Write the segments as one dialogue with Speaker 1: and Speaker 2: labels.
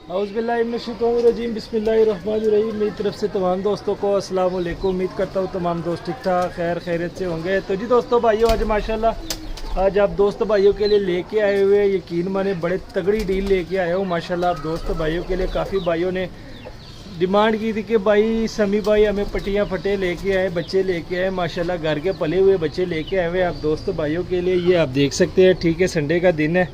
Speaker 1: औज़ुबिल्लाहिमिनश्शैतानिर्रजीम बिस्मिल्लाहिर्रहमानिर्रहीम। मेरी तरफ से तमाम दोस्तों को अस्सलाम वालेकुम। उम्मीद करता हूँ तमाम दोस्त ठीक ठाक खैरियत से होंगे। तो जी दोस्तों भाइयों, आज माशाल्लाह आज आप दोस्त भाइयों के लिए लेके आए हुए, यकीन माने बड़े तगड़ी डील लेके आया हूँ माशाल्लाह। आप दोस्त भाइयों के लिए काफ़ी भाइयों ने डिमांड की थी कि भाई समी भाई हमें पट्टियाँ फटे लेके आए, बच्चे लेके आए माशाल्लाह, घर के पले हुए बच्चे लेके आए हुए आप दोस्त भाइयों के लिए। ये आप देख सकते हैं, ठीक है, संडे का दिन है।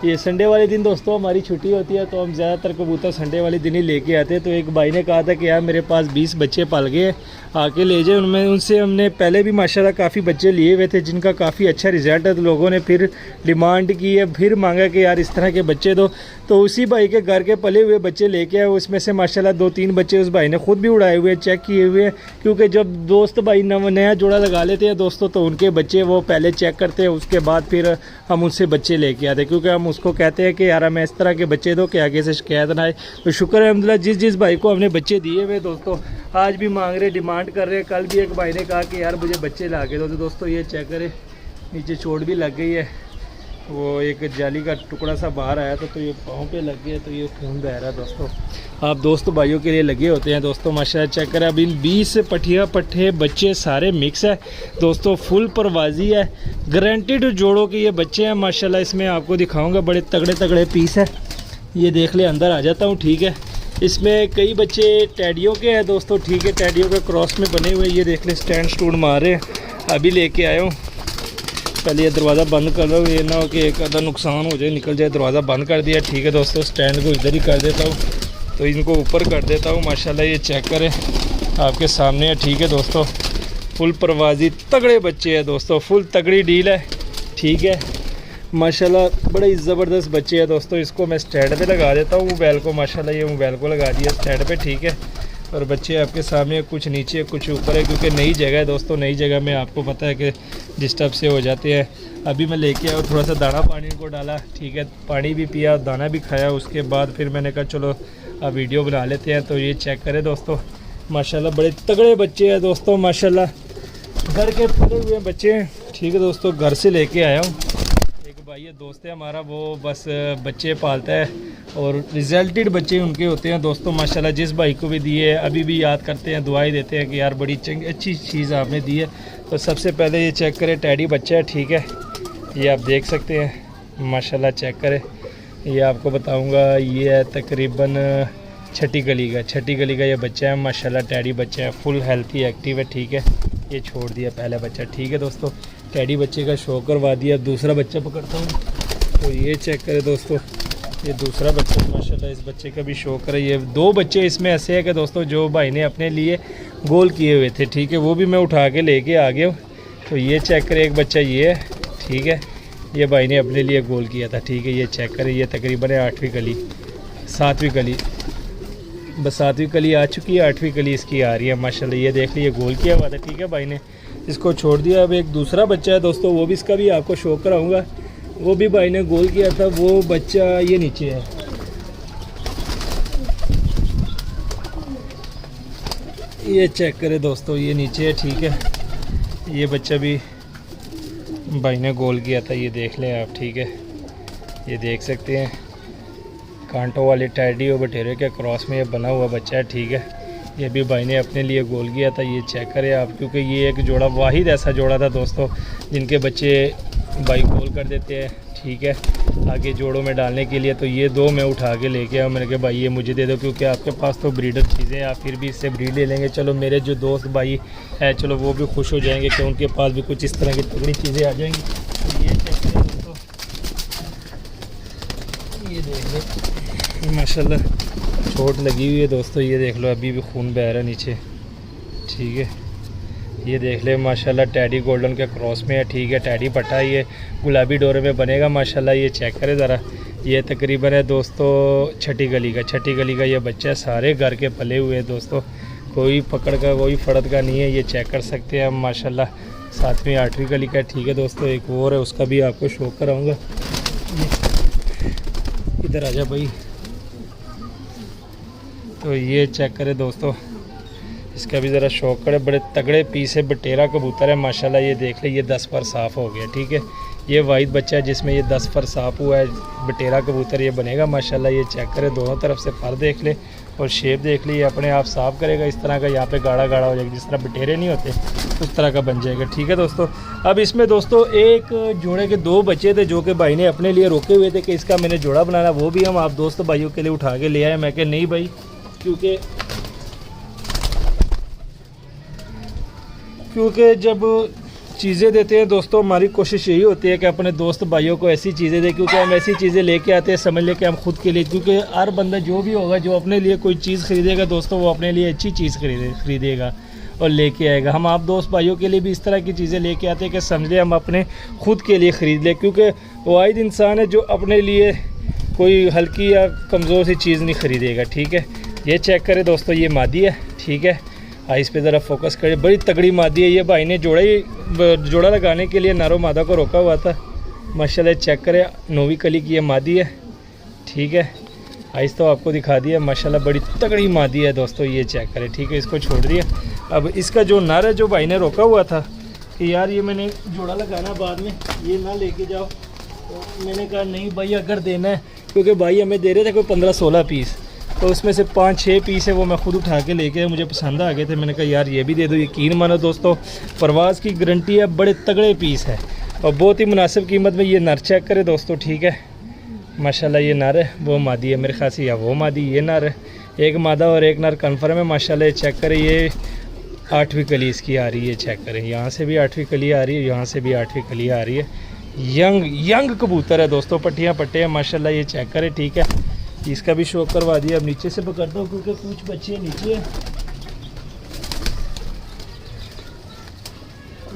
Speaker 1: ये संडे वाले दिन दोस्तों हमारी छुट्टी होती है, तो हम ज़्यादातर कबूतर संडे वाले दिन ही लेके आते हैं। तो एक भाई ने कहा था कि यार मेरे पास 20 बच्चे पल गए, आके ले जाए। उनमें उनसे हमने पहले भी माशाल्लाह काफ़ी बच्चे लिए हुए थे जिनका काफ़ी अच्छा रिजल्ट है। तो लोगों ने फिर डिमांड की है, फिर मांगा कि यार इस तरह के बच्चे दो। तो उसी भाई के घर के पले हुए बच्चे लेके आए। उसमें से माशाल्लाह 2-3 बच्चे उस भाई ने खुद भी उड़ाए हुए, चेक किए हुए हैं। क्योंकि जब दोस्त भाई नया जोड़ा लगा लेते हैं दोस्तों, तो उनके बच्चे वो पहले चेक करते हैं, उसके बाद फिर हम उनसे बच्चे लेके आते हैं। क्योंकि हम उसको कहते हैं कि यार हमें इस तरह के बच्चे दो कि आगे से शिकायत ना आए। तो शुक्र है अल्हम्दुलिल्लाह, जिस भाई को हमने बच्चे दिए हुए दोस्तों आज भी मांग रहे, डिमांड कर रहे हैं। कल भी एक भाई ने कहा कि यार मुझे बच्चे ला के दो। तो दोस्तों ये चेक करें, नीचे चोट भी लग गई है, वो एक जाली का टुकड़ा सा बाहर आया था, तो ये पाँव पे लग गया, तो ये खून बह रहा है दोस्तों। आप दोस्त भाइयों के लिए लगे होते हैं दोस्तों माशाल्लाह। चेक करें, अब इन 20 पट्टियाँ पट्ठे बच्चे सारे मिक्स है दोस्तों, फुल परवाजी है, गारंटीड जोड़ों के ये बच्चे हैं माशाल्लाह। इसमें आपको दिखाऊंगा, बड़े तगड़े तगड़े पीस है। ये देख ले, अंदर आ जाता हूँ, ठीक है। इसमें कई बच्चे टैडियों के हैं दोस्तों, ठीक है, टैडियों के क्रॉस में बने हुए। ये देख ले, स्टैंड स्टूड मार रहे हैं, अभी लेके आया हूँ। पहले ये दरवाज़ा बंद कर लो, ये ना हो कि एक आधा नुकसान हो जाए, निकल जाए। दरवाज़ा बंद कर दिया, ठीक है दोस्तों। स्टैंड को इधर ही कर देता हूँ, तो इनको ऊपर कर देता हूँ माशाल्लाह। ये चेक करें, आपके सामने है, ठीक है दोस्तों। फुल परवाजी तगड़े बच्चे हैं दोस्तों, फुल तगड़ी डील है, ठीक है माशाल्लाह। बड़े ही ज़बरदस्त बच्चे हैं दोस्तों। इसको मैं स्टैंड पे लगा देता हूँ, मोबाइल को माशाल्लाह। ये मोबाइल को लगा दिया स्टैंड पे, ठीक है। और बच्चे आपके सामने, कुछ नीचे कुछ ऊपर है, क्योंकि नई जगह है दोस्तों। नई जगह में आपको पता है कि डिस्टर्ब से हो जाते हैं। अभी मैं लेके आया, थोड़ा सा दाना पानी को डाला, ठीक है, पानी भी पिया, दाना भी खाया। उसके बाद फिर मैंने कहा चलो अब वीडियो बना लेते हैं। तो ये चेक करें दोस्तों माशाल्लाह, बड़े तगड़े बच्चे हैं दोस्तों माशाल्लाह, घर के पले हुए बच्चे हैं, ठीक है दोस्तों। घर से लेके आया हूँ। एक भाई है, दोस्त है हमारा, वो बस बच्चे पालता है और रिजल्टेड बच्चे उनके होते हैं दोस्तों माशाल्लाह। जिस भाई को भी दिए अभी भी याद करते हैं, दुआई देते हैं कि यार बड़ी अच्छी चीज़ आपने दी है। तो सबसे पहले ये चेक करें, टैडी बच्चा है, ठीक है, ये आप देख सकते हैं माशाल्लाह। चेक करें, ये आपको बताऊंगा, ये है तकरीबन छठी गली का ये बच्चा है माशाल्लाह। टैडी बच्चा है, फुल हेल्थी एक्टिव है, ठीक है। ये छोड़ दिया पहला बच्चा, ठीक है दोस्तों। टैडी बच्चे का शो करवा दिया। दूसरा बच्चा पकड़ता हूँ, तो ये चेक करें दोस्तों, ये दूसरा बच्चा माशाल्लाह। इस बच्चे का भी शो करें। ये 2 बच्चे इसमें ऐसे हैं कि दोस्तों जो भाई ने अपने लिए गोल किए हुए थे, ठीक है, वो भी मैं उठा के लेके आ गया हूँ। तो ये चेक करें, एक बच्चा ये है, ठीक है, ये भाई ने अपने लिए गोल किया था, ठीक है। ये चेक करें, ये तकरीबन 8वीं कली 7वीं कली, बस 7वीं कली आ चुकी है, 8वीं कली इसकी आ रही है माशाल्लाह। ये देख लीजिए, गोल किया हुआ था, ठीक है, भाई ने इसको छोड़ दिया। अब एक दूसरा बच्चा है दोस्तों, वो भी इसका भी आपको शो कराऊंगा, वो भी भाई ने गोल किया था। वो बच्चा ये नीचे है, ये चेक करें दोस्तों, ये नीचे है, ठीक है। ये बच्चा भी भाई ने गोल किया था, ये देख लें आप, ठीक है। ये देख सकते हैं, कांटों वाले टैडी और बटेरे के क्रॉस में ये बना हुआ बच्चा है, ठीक है। ये भी भाई ने अपने लिए गोल किया था, ये चेक करें आप। क्योंकि ये एक जोड़ा, वाहिद ऐसा जोड़ा था दोस्तों जिनके बच्चे भाई गोल कर देते हैं, ठीक है, आगे जोड़ों में डालने के लिए। तो ये 2 मैं उठा के लेके आया। मैंने कहा भाई ये मुझे दे दो, क्योंकि आपके पास तो ब्रीडर चीज़ें हैं, आप फिर भी इससे ब्रीड ले लेंगे। चलो मेरे जो दोस्त भाई है, चलो वो भी खुश हो जाएंगे कि उनके पास भी कुछ इस तरह की तगड़ी चीज़ें आ जाएंगी। तो ये चेक करें दोस्तों, ये देख लो माशाल्लाह, चोट लगी हुई है दोस्तों। ये देख लो, अभी भी खून बह रहा है नीचे, ठीक है। ये देख ले माशाल्लाह, टैडी गोल्डन के क्रॉस में है, ठीक है। टैडी पट्टा ये गुलाबी डोरे में बनेगा माशाल्लाह। ये चेक करें ज़रा, ये तकरीबन है दोस्तों छठी गली का ये बच्चा है। सारे घर के पले हुए हैं दोस्तों, कोई पकड़ का कोई फड़द का नहीं है। ये चेक कर सकते हैं हम माशाल्लाह, 7वीं 8वीं गली का, ठीक है दोस्तों। एक और है, उसका भी आपको शो कराऊँगा। इधर आ जा भाई। तो ये चेक करें दोस्तों, इसका भी ज़रा शौक करे। बड़े तगड़े पीस है, बटेरा कबूतर है माशाल्लाह। ये देख ले, ये 10 पर साफ़ हो गया, ठीक है। ये वाइट बच्चा है जिसमें ये 10 पर साफ हुआ है, बटेरा कबूतर ये बनेगा माशाल्लाह। ये चेक करें, दोनों तरफ से पर देख ले और शेप देख ले, ये अपने आप साफ़ करेगा इस तरह का, यहाँ पे गाढ़ा गाढ़ा हो जाएगा, जिस तरह बटेरे नहीं होते उस तरह का बन जाएगा। ठीक है दोस्तों, अब इसमें दोस्तों एक जोड़े के 2 बच्चे थे जो कि भाई ने अपने लिए रोके हुए थे कि इसका मैंने जोड़ा बनाना, वो भी हम आप दोस्त भाइयों के लिए उठा के ले आए। मैं कह नहीं भाई, क्योंकि जब चीज़ें देते हैं दोस्तों, हमारी कोशिश यही होती है कि अपने दोस्त भाइयों को ऐसी चीज़ें दें, क्योंकि हम ऐसी चीज़ें लेके आते हैं समझ ले कि हम खुद के लिए, क्योंकि हर बंदा जो भी होगा जो अपने लिए कोई चीज़ खरीदेगा दोस्तों, वो अपने लिए अच्छी चीज़ खरीदेगा और लेके आएगा। हम आप दोस्त भाइयों के लिए भी इस तरह की चीज़ें लेके आते हैं कि समझ ले हम अपने खुद के लिए ख़रीद लें, क्योंकि वाहिद इंसान है जो अपने लिए कोई हल्की या कमज़ोर सी चीज़ नहीं ख़रीदेगा। ठीक है, ये चेक करें दोस्तों, ये मादी है। ठीक है, इस पे ज़रा फोकस करें, बड़ी तगड़ी मादी है। ये भाई ने जोड़ा लगाने के लिए नारो मादा को रोका हुआ था माशाल्लाह। चेक करें, 9वीं कली की ये मादी है। ठीक है, आइस तो आपको दिखा दिया माशाल्लाह, बड़ी तगड़ी मादी है दोस्तों, ये चेक करें। ठीक है, इसको छोड़ दिया। अब इसका जो नर है जो भाई ने रोका हुआ था कि यार ये मैंने जोड़ा लगाना बाद में, ये ना लेके जाओ, तो मैंने कहा नहीं भाई अगर देना है, क्योंकि भाई हमें दे रहे थे कोई 15-16 पीस, तो उसमें से 5-6 पीस है वो मैं ख़ुद उठा के लेके, मुझे पसंद आ गए थे। मैंने कहा यार ये भी दे दो। यकीन मानो दोस्तों, परवाज़ की गारंटी है, बड़े तगड़े पीस है और बहुत ही मुनासिब कीमत में। ये नर चेक करे दोस्तों। ठीक है, माशाल्लाह ये नर है, वो मादी है मेरे ख्याल से, या वो मादी ये नर है। एक मादा और एक नर कन्फर्म है माशाल्लाह। ये चेक करें, ये 8वीं कली इसकी आ रही है। चेक करें, यहाँ से भी 8वीं कली आ रही है, यहाँ से भी 8वीं कली आ रही है। यंग कबूतर है दोस्तों, पट्टियाँ पट्टे हैं माशाल्लाह। ये चेक करें। ठीक है, इसका भी शौक करवा दिया। अब नीचे से पकड़ता हूँ क्योंकि कुछ बच्चे नीचे हैं।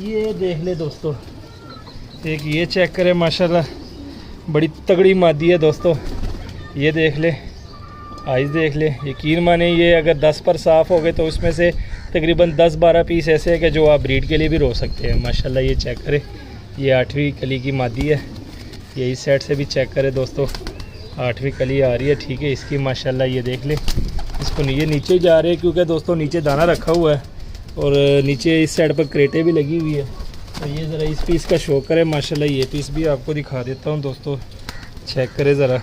Speaker 1: ये देख ले दोस्तों, एक ये चेक करें माशाल्लाह, बड़ी तगड़ी मादी है दोस्तों। ये देख ले, आइस देख ले, यकीन माने ये अगर 10 पर साफ़ हो गए तो उसमें से तकरीबन 10-12 पीस ऐसे है कि जो आप ब्रीड के लिए भी रो सकते हैं माशाल्लाह। ये चेक करें, ये 8वीं कली की मादी है। ये इस साइड से भी चेक करें दोस्तों, 8वीं कली आ रही है। ठीक है, इसकी माशाल्लाह ये देख ले, इसको ये नीचे जा रहे हैं क्योंकि दोस्तों नीचे दाना रखा हुआ है और नीचे इस साइड पर क्रेटें भी लगी हुई है। तो ये ज़रा इस पीस का शौक करें माशाल्लाह। ये पीस भी आपको दिखा देता हूँ दोस्तों, चेक करें ज़रा,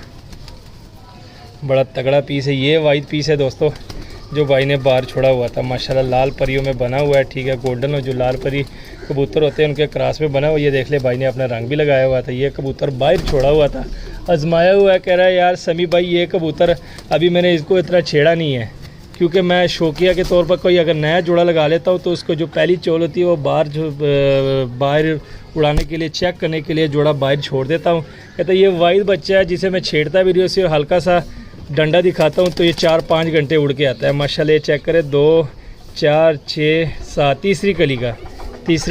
Speaker 1: बड़ा तगड़ा पीस है। ये वाइट पीस है दोस्तों जो भाई ने बाहर छोड़ा हुआ था माशाल्लाह, लाल परियों में बना हुआ है। ठीक है, गोल्डन और जो लाल परी कबूतर होते हैं उनके क्रॉस में बना हुआ। ये देख ले, भाई ने अपना रंग भी लगाया हुआ था। ये कबूतर बाहर छोड़ा हुआ था, आजमाया हुआ है। कह रहा है यार समी भाई ये कबूतर अभी मैंने इसको इतना छेड़ा नहीं है, क्योंकि मैं शौकिया के तौर पर कोई अगर नया जोड़ा लगा लेता हूँ तो उसको जो पहली चोल होती है वो बाहर उड़ाने के लिए, चेक करने के लिए जोड़ा बाहर छोड़ देता हूँ। कहता ये वाइट बच्चा है जिसे मैं छेड़ता भी नहीं, उसे हल्का सा डंडा दिखाता हूँ तो ये 4-5 घंटे उड़ के आता है माशाल्लाह। ये चेक करें, 2, 4, 6, 7 तीसरी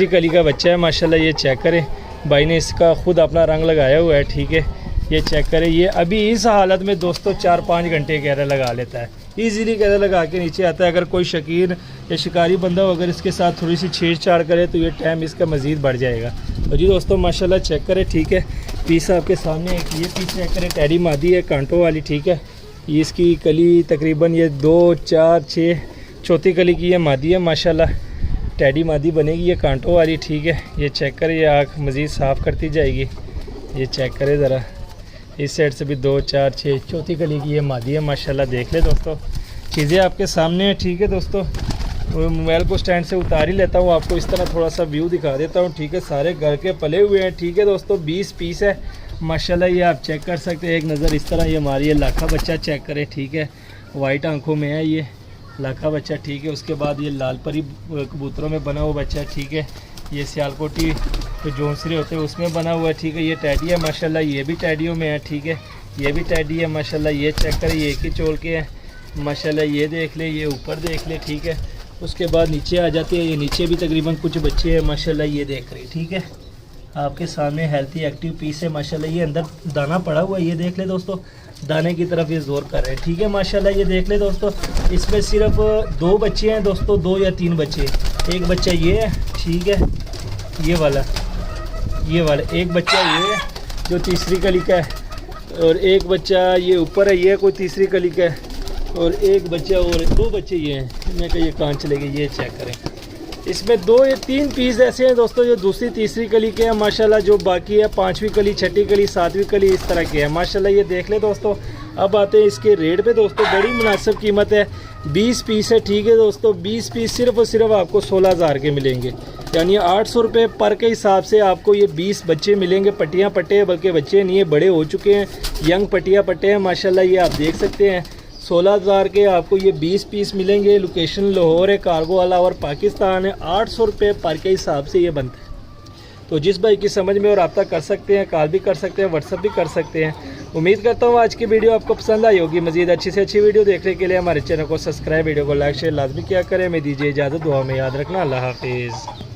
Speaker 1: कली का बच्चा है माशाल्लाह। ये चेक करें, भाई ने इसका ख़ुद अपना रंग लगाया हुआ है। ठीक है, ये चेक करें, ये अभी इस हालत में दोस्तों 4-5 घंटे कहरा लगा लेता है, ईज़िली कहरा लगा के नीचे आता है। अगर कोई शकीन या शिकारी बंदा हो अगर इसके साथ थोड़ी सी छेड़छाड़ करे तो ये टाइम इसका मज़ीद बढ़ जाएगा। तो जी दोस्तों माशाल्लाह चेक करें। ठीक है, पीस आपके सामने एक ये पीस चेक करें, टैडी मादी है कांटों वाली। ठीक है, ये इसकी कली तकरीबन ये 2, 4, 6 चौथी कली की ये मादी है माशाल्लाह, टैडी मादी बनेगी ये कांटों वाली। ठीक है, ये चेक करें, ये आँख मज़ीद साफ़ करती जाएगी। ये चेक करें ज़रा, इस साइड से भी 2, 4, 6 चौथी कली की ये मादी है माशाल्लाह। देख ले दोस्तों, चीज़ें आपके सामने हैं। ठीक है दोस्तों, मोबाइल को स्टैंड से उतार ही लेता हूँ, आपको इस तरह थोड़ा सा व्यू दिखा देता हूँ। ठीक है, सारे घर के पले हुए हैं। ठीक है दोस्तों, 20 पीस है माशाल्लाह, ये आप चेक कर सकते हैं। एक नज़र इस तरह ये हमारी लाखा बच्चा चेक करें। ठीक है, वाइट आंखों में है ये लाखा बच्चा। ठीक है, उसके बाद ये लाल परी कबूतरों में बना हुआ बच्चा। ठीक है, ये सियालकोटी जो जोंसरे होते हैं उसमें बना हुआ है। ठीक है, ये टैडी है माशाल्लाह, ये भी टैडियों में है। ठीक है, ये भी टैडी है माशाल्लाह। ये चेक करें, ये एक ही चोल के हैं माशाल्लाह। ये देख ले, ये ऊपर देख ले। ठीक है, उसके बाद नीचे आ जाते हैं, ये नीचे भी तकरीबन कुछ बच्चे हैं माशाल्लाह। ये देख रहे, ठीक है, आपके सामने हेल्थी एक्टिव पीस है माशाल्लाह। ये अंदर दाना पड़ा हुआ है, ये देख ले दोस्तों, दाने की तरफ ये जोर कर रहे हैं। ठीक है माशाल्लाह, ये देख ले दोस्तों, इसमें सिर्फ 2 बच्चे हैं दोस्तों, 2 या 3 बच्चे। एक बच्चा ये है, ठीक है, ये वाला एक बच्चा ये है जो तीसरी कली का है, और एक बच्चा ये ऊपर है, ये कोई तीसरी कली का है, और एक बच्चा और 2 बच्चे ये हैं। मैं कहा ये कहाँ चले गए, ये चेक करें, इसमें 2 या 3 पीस ऐसे हैं दोस्तों जो दूसरी तीसरी कली के हैं माशाल्लाह, जो बाकी है 5वीं कली, 6ठी कली, 7वीं कली इस तरह के हैं माशाल्लाह। ये देख ले दोस्तों। अब आते हैं इसके रेट पे दोस्तों, बड़ी मुनासिब कीमत है। 20 पीस है, ठीक है दोस्तों। 20 पीस सिर्फ और सिर्फ आपको 16,000 के मिलेंगे, यानी 800 रुपये पर के हिसाब से आपको ये 20 बच्चे मिलेंगे। पट्टियाँ पट्टे, बल्कि बच्चे नहीं है, बड़े हो चुके हैं, यंग पट्टियाँ पट्टे हैं माशाल्लाह। ये आप देख सकते हैं 16,000 के आपको ये 20 पीस मिलेंगे। लोकेशन लाहौर है, कार्गो वाला और पाकिस्तान है। 800 रुपये पर के हिसाब से ये बनता है। तो जिस भाई की समझ में और रब्ता कर सकते हैं, कॉल भी कर सकते हैं, व्हाट्सअप भी कर सकते हैं। उम्मीद करता हूँ आज की वीडियो आपको पसंद आई होगी। मज़ीद अच्छी से अच्छी वीडियो देखने के लिए हमारे चैनल को सब्सक्राइब, वीडियो को लाइक शेयर लाजमी किया करें। मैं दीजिए इजाज़त, दुआ में याद रखना। अल्लाह हाफिज़।